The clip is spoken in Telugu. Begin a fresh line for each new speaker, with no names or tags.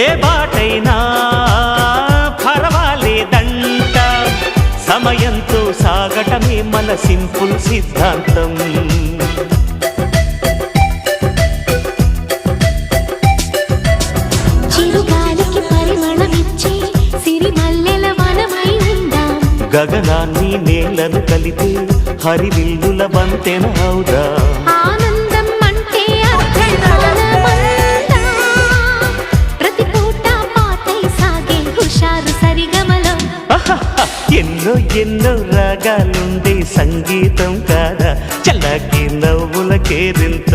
ఏ బాటైనా పర్వాలేదంట, సమయంతో సాగటమే మన సింపుల్ సిద్ధాంతం.
చిరుగాలికి పరిమళమిచ్చే సిరిమల్లెల వనమై ఉందాం,
గగనాన్ని నేలను కలిపే హరివిల్లుల వంతెన అవుదాం.
ఆనందం అంటే అర్థానమంతా, ప్రతి పూట పాటై సాగే హుషారు సరిగమలో.
ఎన్నో ఎన్నో రాగాలుండే సంగీతం కాదా, చల్లకి నవ్వుల కేరింత.